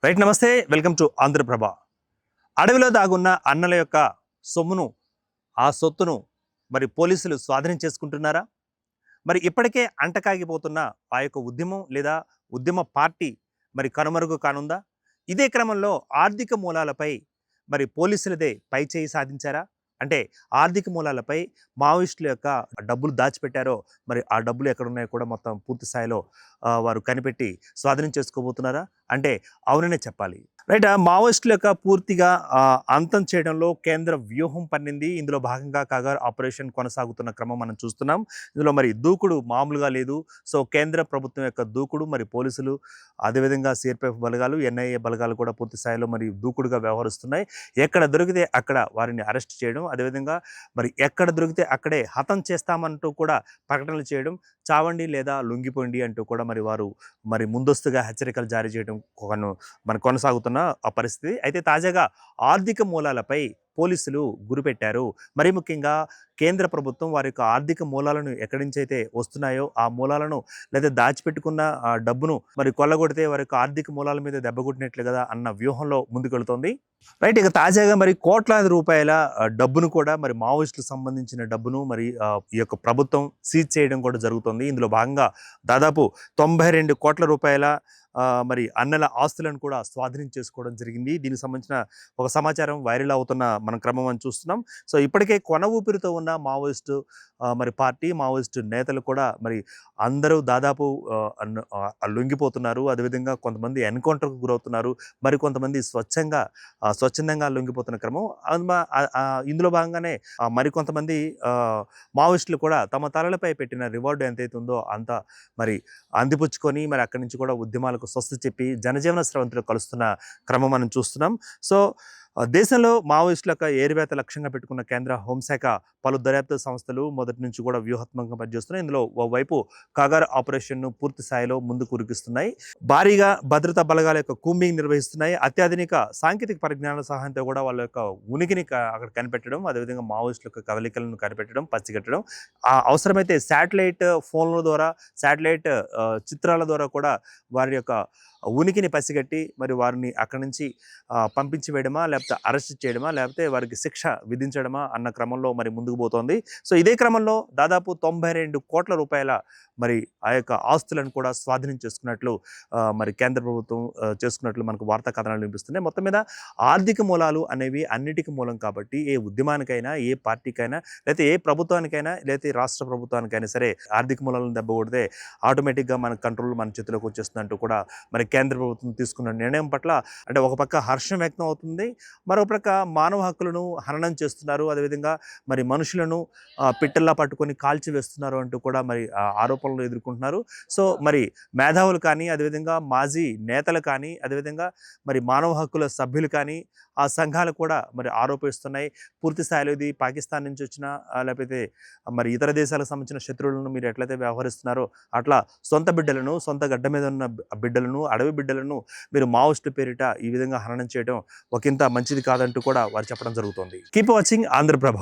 Right, నమస్తే, welcome to Andhraprabha. అడవిలో దాగున్న అన్నల యొక్క సొమ్మును, ఆ సొత్తును మరి పోలీసులు స్వాధీనం చేసుకుంటున్నారా? మరి ఇప్పటికే అంటకాగిపోతున్న ఆ యొక్క ఉద్యమం లేదా ఉద్యమ పార్టీ మరి కనుమరుగు కానుందా? ఇదే క్రమంలో ఆర్థిక మూలాలపై మరి పోలీసులదే పైచేయి సాధించారా? అంటే ఆర్థిక మూలాలపై మావోయిస్టుల యొక్క డబ్బులు దాచిపెట్టారో మరి ఆ డబ్బులు ఎక్కడున్నాయో కూడా మొత్తం పూర్తి స్థాయిలో వారు కనిపెట్టి స్వాధీనం చేసుకోబోతున్నారా? అంటే అవుననే చెప్పాలి. రైట్. మావోయిస్టుల యొక్క పూర్తిగా అంతం చేయడంలో కేంద్ర వ్యూహం పన్నింది. ఇందులో భాగంగా కాగా ఆపరేషన్ కొనసాగుతున్న క్రమం మనం చూస్తున్నాం. ఇందులో మరి దూకుడు మామూలుగా లేదు. సో కేంద్ర ప్రభుత్వం యొక్క దూకుడు, మరి పోలీసులు, అదేవిధంగా సిఆర్పిఎఫ్ బలగాలు, ఎన్ఐఏ బలగాలు కూడా పూర్తి స్థాయిలో మరి దూకుడుగా వ్యవహరిస్తున్నాయి. ఎక్కడ దొరికితే అక్కడ వారిని అరెస్ట్ చేయడం, అదేవిధంగా మరి ఎక్కడ దొరికితే అక్కడే హతం చేస్తామంటూ కూడా ప్రకటనలు చేయడం, చావండి లేదా లొంగిపోండి అంటూ కూడా మరి వారు మరి ముందస్తుగా హెచ్చరికలు జారీ చేయడం మన కొనసాగుతున్న ఆ పరిస్థితి. అయితే తాజాగా ఆర్థిక మూలాలపై పోలీసులు గురిపెట్టారు. మరి ముఖ్యంగా కేంద్ర ప్రభుత్వం వారి యొక్క ఆర్థిక మూలాలను ఎక్కడి నుంచి అయితే వస్తున్నాయో ఆ మూలాలను లేదా దాచిపెట్టుకున్న ఆ డబ్బును మరి కొల్లగొడితే వారి యొక్క ఆర్థిక మూలాల మీద దెబ్బ కొట్టినట్లు కదా అన్న వ్యూహంలో ముందుకెళ్తోంది. రైట్. ఇక తాజాగా మరి కోట్లాది రూపాయల డబ్బును కూడా మరి మావోయిస్టులకు సంబంధించిన డబ్బును మరి ఈ యొక్క ప్రభుత్వం సీజ్ చేయడం కూడా జరుగుతుంది. ఇందులో భాగంగా దాదాపు 92 కోట్ల రూపాయల మరి అన్నల ఆస్తులను కూడా స్వాధీనం చేసుకోవడం జరిగింది. దీనికి సంబంధించిన ఒక సమాచారం వైరల్ అవుతున్న మన క్రమం అని చూస్తున్నాం. సో ఇప్పటికే కొన ఊపిరితో ఉన్న మావోయిస్టు మరి పార్టీ, మావోయిస్టు నేతలు కూడా మరి అందరూ దాదాపు లొంగిపోతున్నారు. అదేవిధంగా కొంతమంది ఎన్కౌంటర్కు గురవుతున్నారు. మరి కొంతమంది స్వచ్ఛందంగా లొంగిపోతున్న క్రమం. ఇందులో భాగంగానే మరికొంతమంది మావోయిస్టులు కూడా తమ తలలపై పెట్టిన రివార్డు ఎంతైతే ఉందో అంత మరి అందిపుచ్చుకొని మరి అక్కడి నుంచి కూడా ఉద్యమాలకు స్వస్తి చెప్పి జనజీవన స్రవంతిలో కలుస్తున్న క్రమం మనం చూస్తున్నాం. సో దేశంలో మావోయిస్టుల యొక్క ఏరివేత లక్ష్యంగా పెట్టుకున్న కేంద్ర హోంశాఖ పలు దర్యాప్తు సంస్థలు మొదటి నుంచి కూడా వ్యూహాత్మకంగా పనిచేస్తున్నాయి. ఇందులో ఓవైపు కాగార్ ఆపరేషన్ను పూర్తి స్థాయిలో ముందుకు ఉరికిస్తున్నాయి. భారీగా భద్రతా బలగాల యొక్క కూంబింగ్ నిర్వహిస్తున్నాయి. అత్యాధునిక సాంకేతిక పరిజ్ఞానాల సహాయంతో కూడా వాళ్ళ యొక్క ఉనికిని అక్కడ కనిపెట్టడం, అదేవిధంగా మావోయిస్టుల యొక్క కదలికలను కనిపెట్టడం, పసిగట్టడం, అవసరమైతే శాటిలైట్ ఫోన్ల ద్వారా, శాటిలైట్ చిత్రాల ద్వారా కూడా వారి యొక్క ఉనికిని పసిగట్టి మరి వారిని అక్కడి నుంచి పంపించి వేయడమా, లేకపోతే అరెస్ట్ చేయడమా, లేకపోతే వారికి శిక్ష విధించడమా అన్న క్రమంలో మరి ముందుకు పోతోంది. సో ఇదే క్రమంలో దాదాపు 92 కోట్ల రూపాయల మరి ఆ యొక్క ఆస్తులను కూడా స్వాధీనం చేసుకున్నట్లు మరి కేంద్ర ప్రభుత్వం చేసుకున్నట్లు మనకు వార్తా కథనాలు వినిపిస్తున్నాయి. మొత్తం మీద ఆర్థిక మూలాలు అనేవి అన్నిటికీ మూలం కాబట్టి ఏ ఉద్యమానికైనా, ఏ పార్టీకైనా, లేకపోతే ఏ ప్రభుత్వానికైనా, లేకపోతే రాష్ట్ర ప్రభుత్వానికైనా సరే ఆర్థిక మూలాలను దెబ్బ కొడితే ఆటోమేటిక్గా మన కంట్రోల్ మన చేతిలోకి వచ్చేస్తుందంటూ కూడా మరి కేంద్ర ప్రభుత్వం తీసుకున్న నిర్ణయం పట్ల అంటే ఒక పక్క హర్షం వ్యక్తం అవుతుంది, మరో పక్క మానవ హక్కులను హననం చేస్తున్నారు, అదేవిధంగా మరి మనుషులను పిట్టల్లా పట్టుకొని కాల్చివేస్తున్నారు అంటూ కూడా మరి ఆరోపణలు ఎదుర్కొంటున్నారు. సో మరి మేధావులు కానీ, అదేవిధంగా మాజీ నేతలు కానీ, అదేవిధంగా మరి మానవ హక్కుల సభ్యులు కానీ, ఆ సంఘాలు కూడా మరి ఆరోపిస్తున్నాయి. పూర్తి స్థాయిలో ఇది పాకిస్తాన్ నుంచి వచ్చిన లేకపోతే మరి ఇతర దేశాలకు సంబంధించిన శత్రువులను మీరు ఎట్లయితే వ్యవహరిస్తున్నారో అట్లా సొంత బిడ్డలను, సొంత గడ్డ మీద ఉన్న బిడ్డలను, అడవి బిడ్డలను మీరు మావోయిస్టు పేరిట ఈ విధంగా హననం చేయడం ఒకంత మంచిది కాదంటూ కూడా వారు చెప్పడం జరుగుతుంది. Keep watching Andhraprabha.